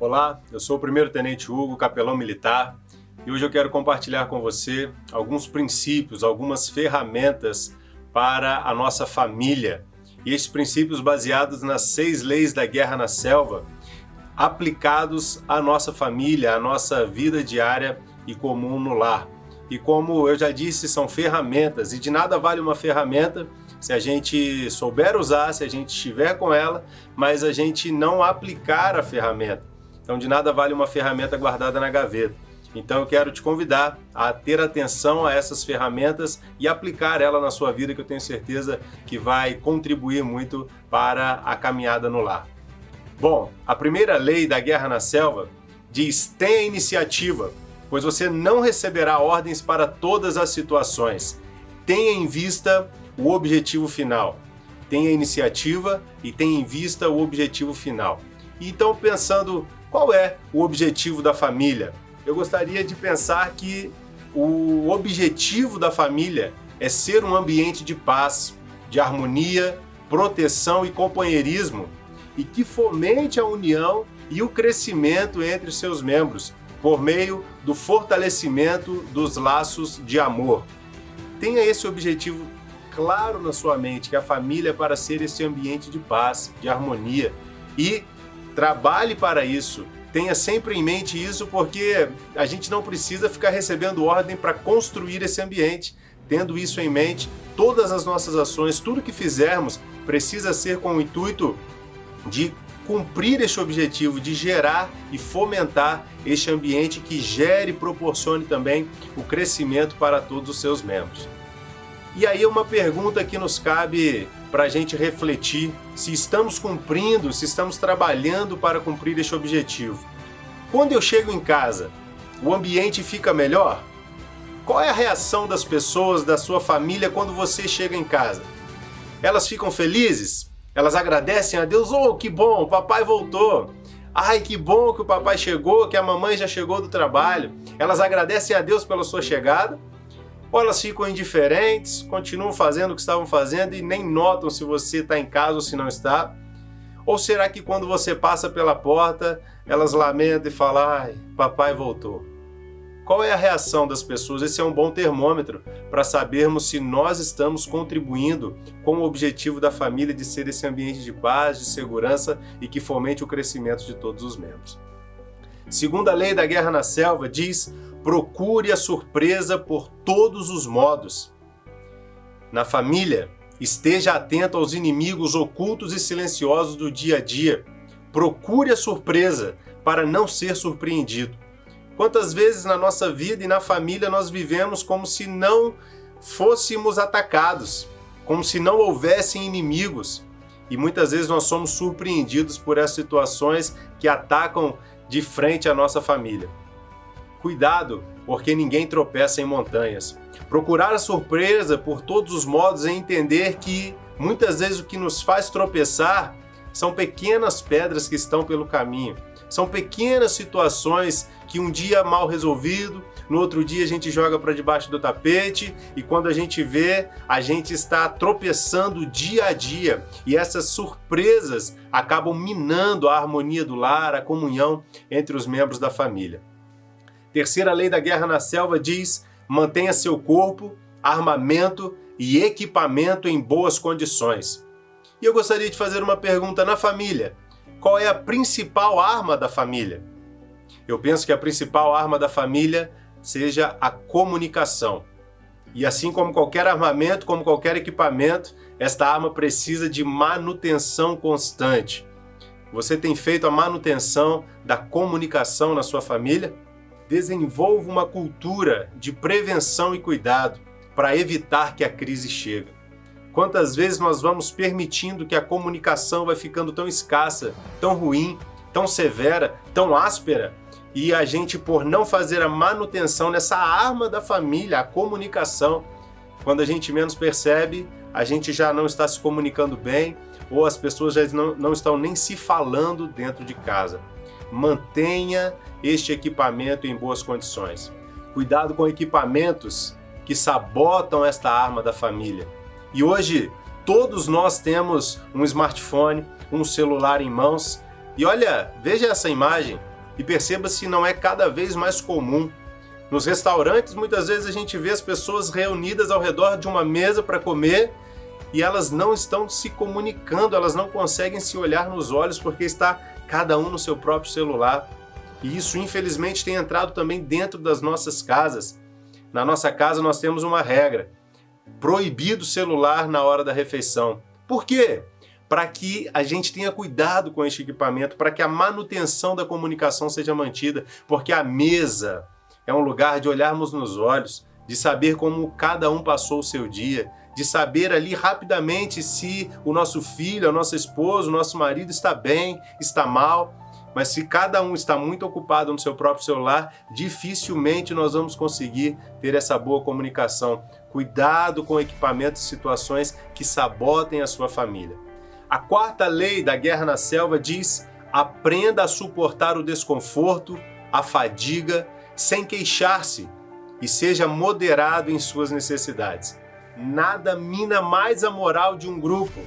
Olá, eu sou o primeiro-tenente Hugo, capelão militar, e hoje eu quero compartilhar com você alguns princípios, algumas ferramentas para a nossa família. E estes princípios baseados nas 6 leis da guerra na selva, aplicados à nossa família, à nossa vida diária e comum no lar. E como eu já disse, são ferramentas, e de nada vale uma ferramenta se a gente souber usar, se a gente estiver com ela, mas a gente não aplicar a ferramenta. Então de nada vale uma ferramenta guardada na gaveta. Então eu quero te convidar a ter atenção a essas ferramentas e aplicar ela na sua vida, que eu tenho certeza que vai contribuir muito para a caminhada no lar. Bom, a primeira lei da guerra na selva diz: tenha iniciativa, pois você não receberá ordens para todas as situações. Tenha em vista o objetivo final. Tenha iniciativa e tenha em vista o objetivo final. Então, pensando qual é o objetivo da família, eu gostaria de pensar que o objetivo da família é ser um ambiente de paz, de harmonia, proteção e companheirismo, e que fomente a união e o crescimento entre os seus membros, por meio do fortalecimento dos laços de amor. Tenha esse objetivo claro na sua mente, que a família é para ser esse ambiente de paz, de harmonia, e trabalhe para isso. Tenha sempre em mente isso, porque a gente não precisa ficar recebendo ordem para construir esse ambiente. Tendo isso em mente, todas as nossas ações, tudo que fizermos, precisa ser com o intuito de cumprir este objetivo, de gerar e fomentar este ambiente que gere e proporcione também o crescimento para todos os seus membros. E aí uma pergunta que nos cabe para a gente refletir: se estamos cumprindo, se estamos trabalhando para cumprir este objetivo. Quando eu chego em casa, o ambiente fica melhor? Qual é a reação das pessoas, da sua família, quando você chega em casa? Elas ficam felizes? Elas agradecem a Deus? Oh, que bom, o papai voltou. Ai, que bom que o papai chegou, que a mamãe já chegou do trabalho. Elas agradecem a Deus pela sua chegada? Ou elas ficam indiferentes, continuam fazendo o que estavam fazendo e nem notam se você está em casa ou se não está? Ou será que quando você passa pela porta, elas lamentam e falam: ai, papai voltou? Qual é a reação das pessoas? Esse é um bom termômetro para sabermos se nós estamos contribuindo com o objetivo da família de ser esse ambiente de paz, de segurança e que fomente o crescimento de todos os membros. Segunda lei da guerra na selva diz: procure a surpresa por todos os modos. Na família, esteja atento aos inimigos ocultos e silenciosos do dia a dia. Procure a surpresa para não ser surpreendido. Quantas vezes na nossa vida e na família nós vivemos como se não fôssemos atacados, como se não houvessem inimigos, e muitas vezes nós somos surpreendidos por essas situações que atacam de frente à nossa família. Cuidado, porque ninguém tropeça em montanhas. Procurar a surpresa por todos os modos é entender que muitas vezes o que nos faz tropeçar são pequenas pedras que estão pelo caminho. São pequenas situações que um dia mal resolvido, no outro dia a gente joga para debaixo do tapete, e quando a gente vê, a gente está tropeçando dia a dia. E essas surpresas acabam minando a harmonia do lar, a comunhão entre os membros da família. Terceira lei da guerra na selva diz: mantenha seu corpo, armamento e equipamento em boas condições. E eu gostaria de fazer uma pergunta: na família, qual é a principal arma da família? Eu penso que a principal arma da família seja a comunicação. E assim como qualquer armamento, como qualquer equipamento, esta arma precisa de manutenção constante. Você tem feito a manutenção da comunicação na sua família? Desenvolva uma cultura de prevenção e cuidado para evitar que a crise chegue. Quantas vezes nós vamos permitindo que a comunicação vai ficando tão escassa, tão ruim, tão severa, tão áspera, e a gente, por não fazer a manutenção nessa arma da família, a comunicação, quando a gente menos percebe, a gente já não está se comunicando bem, ou as pessoas já não estão nem se falando dentro de casa. Mantenha este equipamento em boas condições. Cuidado com equipamentos que sabotam esta arma da família. E hoje, todos nós temos um smartphone, um celular em mãos. E olha, veja essa imagem. E perceba se não é cada vez mais comum. Nos restaurantes, muitas vezes a gente vê as pessoas reunidas ao redor de uma mesa para comer e elas não estão se comunicando, elas não conseguem se olhar nos olhos porque está cada um no seu próprio celular. E isso, infelizmente, tem entrado também dentro das nossas casas. Na nossa casa nós temos uma regra: proibido o celular na hora da refeição. Por quê? Para que a gente tenha cuidado com este equipamento, para que a manutenção da comunicação seja mantida, porque a mesa é um lugar de olharmos nos olhos, de saber como cada um passou o seu dia, de saber ali rapidamente se o nosso filho, a nossa esposa, o nosso marido está bem, está mal. Mas se cada um está muito ocupado no seu próprio celular, dificilmente nós vamos conseguir ter essa boa comunicação. Cuidado com equipamentos e situações que sabotem a sua família. A quarta lei da guerra na selva diz: aprenda a suportar o desconforto, a fadiga, sem queixar-se, e seja moderado em suas necessidades. Nada mina mais a moral de um grupo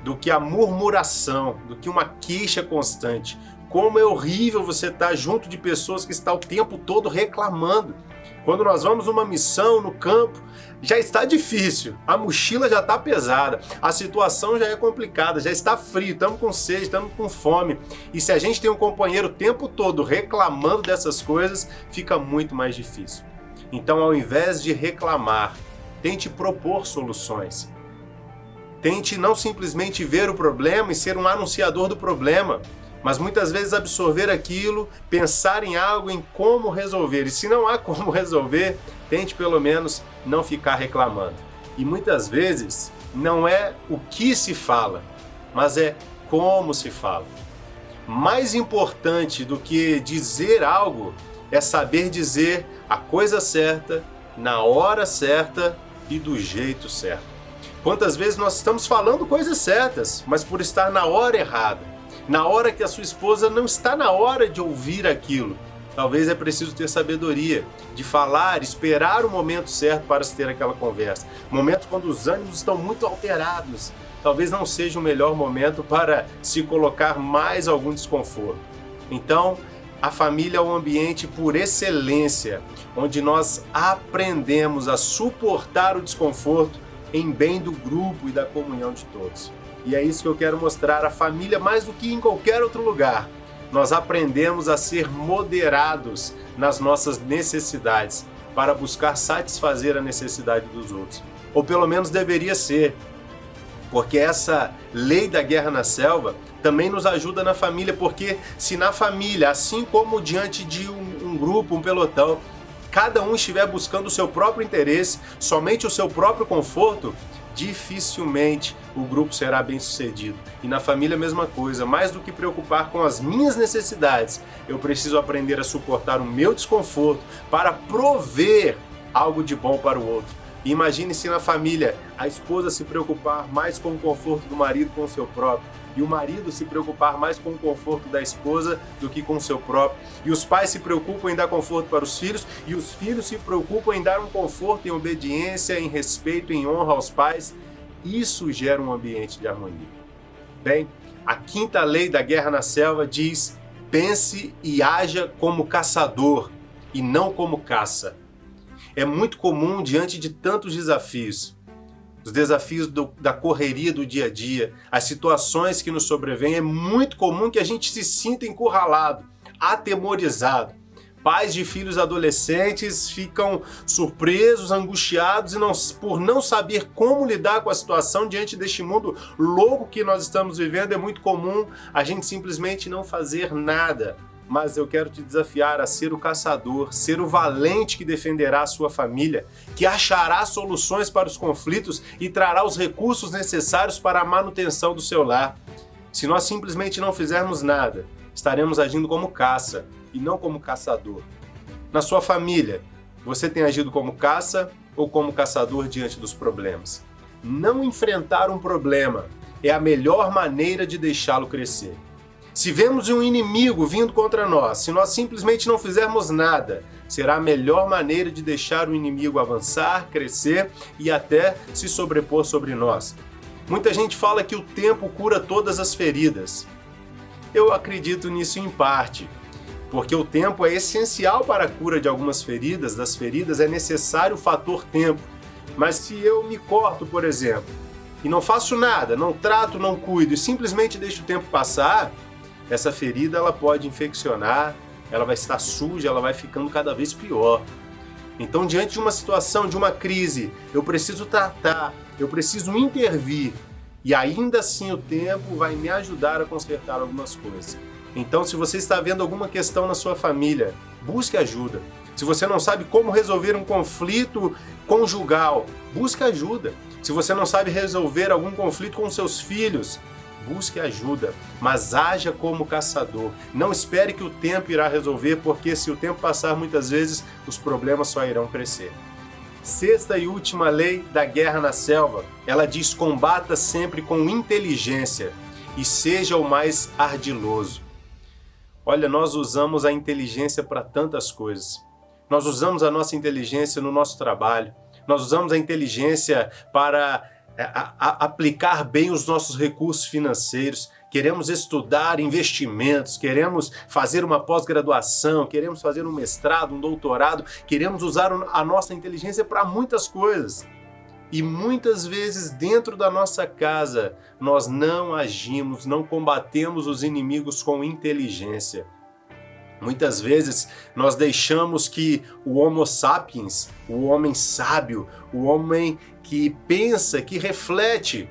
do que a murmuração, do que uma queixa constante. Como é horrível você estar junto de pessoas que estão o tempo todo reclamando. Quando nós vamos numa missão no campo, já está difícil, a mochila já está pesada, a situação já é complicada, já está frio, estamos com sede, estamos com fome. E se a gente tem um companheiro o tempo todo reclamando dessas coisas, fica muito mais difícil. Então, ao invés de reclamar, tente propor soluções. Tente não simplesmente ver o problema e ser um anunciador do problema, mas muitas vezes absorver aquilo, pensar em algo, em como resolver. E se não há como resolver, tente pelo menos não ficar reclamando. E muitas vezes não é o que se fala, mas é como se fala. Mais importante do que dizer algo é saber dizer a coisa certa, na hora certa e do jeito certo. Quantas vezes nós estamos falando coisas certas, mas por estar na hora errada, na hora que a sua esposa não está na hora de ouvir aquilo. Talvez é preciso ter sabedoria de falar, esperar o momento certo para se ter aquela conversa. Momentos quando os ânimos estão muito alterados, talvez não seja o melhor momento para se colocar mais algum desconforto. Então, a família é um ambiente por excelência, onde nós aprendemos a suportar o desconforto em bem do grupo e da comunhão de todos. E é isso que eu quero mostrar. A família, mais do que em qualquer outro lugar, nós aprendemos a ser moderados nas nossas necessidades para buscar satisfazer a necessidade dos outros. Ou pelo menos deveria ser, porque essa lei da guerra na selva também nos ajuda na família, porque se na família, assim como diante de um grupo, um pelotão, cada um estiver buscando o seu próprio interesse, somente o seu próprio conforto, dificilmente o grupo será bem sucedido. E na família a mesma coisa, mais do que preocupar com as minhas necessidades, eu preciso aprender a suportar o meu desconforto para prover algo de bom para o outro. E imagine se na família a esposa se preocupar mais com o conforto do marido com o seu próprio, e o marido se preocupar mais com o conforto da esposa do que com o seu próprio, e os pais se preocupam em dar conforto para os filhos, e os filhos se preocupam em dar um conforto em obediência, em respeito, em honra aos pais. Isso gera um ambiente de harmonia. Bem, a quinta lei da guerra na selva diz: pense e haja como caçador e não como caça. É muito comum diante de tantos desafios, os desafios da correria do dia a dia, as situações que nos sobrevêm, é muito comum que a gente se sinta encurralado, atemorizado. Pais de filhos adolescentes ficam surpresos, angustiados e por não saber como lidar com a situação diante deste mundo louco que nós estamos vivendo. É muito comum a gente simplesmente não fazer nada. Mas eu quero te desafiar a ser o caçador, ser o valente que defenderá a sua família, que achará soluções para os conflitos e trará os recursos necessários para a manutenção do seu lar. Se nós simplesmente não fizermos nada, estaremos agindo como caça e não como caçador. Na sua família, você tem agido como caça ou como caçador diante dos problemas? Não enfrentar um problema é a melhor maneira de deixá-lo crescer. Se vemos um inimigo vindo contra nós, se nós simplesmente não fizermos nada, será a melhor maneira de deixar o inimigo avançar, crescer e até se sobrepor sobre nós. Muita gente fala que o tempo cura todas as feridas. Eu acredito nisso em parte. porque o tempo é essencial para a cura de algumas feridas, das feridas é necessário o fator tempo. Mas se eu me corto, por exemplo, e não faço nada, não trato, não cuido e simplesmente deixo o tempo passar, essa ferida ela pode infeccionar, ela vai estar suja, ela vai ficando cada vez pior. Então, diante de uma situação, de uma crise, eu preciso tratar, eu preciso intervir e ainda assim o tempo vai me ajudar a consertar algumas coisas. Então, se você está vendo alguma questão na sua família, busque ajuda. Se você não sabe como resolver um conflito conjugal, busque ajuda. Se você não sabe resolver algum conflito com seus filhos, busque ajuda, mas haja como caçador. Não espere que o tempo irá resolver, porque se o tempo passar, muitas vezes os problemas só irão crescer. Sexta e última lei da guerra na selva, ela diz: combata sempre com inteligência e seja o mais ardiloso. Olha, nós usamos a inteligência para tantas coisas. Nós usamos a nossa inteligência no nosso trabalho, nós usamos a inteligência para aplicar bem os nossos recursos financeiros, queremos estudar investimentos, queremos fazer uma pós-graduação, queremos fazer um mestrado, um doutorado, queremos usar a nossa inteligência para muitas coisas. E muitas vezes dentro da nossa casa nós não agimos, não combatemos os inimigos com inteligência. Muitas vezes nós deixamos que o Homo sapiens, o homem sábio, o homem que pensa, que reflete,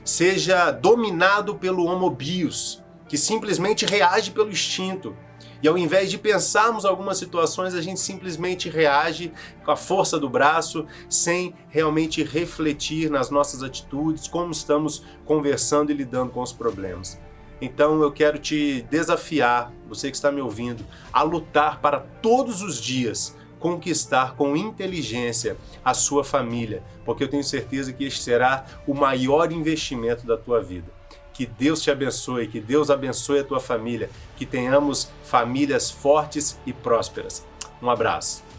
seja dominado pelo Homo bios, que simplesmente reage pelo instinto. E ao invés de pensarmos algumas situações, a gente simplesmente reage com a força do braço, sem realmente refletir nas nossas atitudes, como estamos conversando e lidando com os problemas. Então eu quero te desafiar, você que está me ouvindo, a lutar para todos os dias conquistar com inteligência a sua família, porque eu tenho certeza que este será o maior investimento da tua vida. Que Deus te abençoe, que Deus abençoe a tua família, que tenhamos famílias fortes e prósperas. Um abraço.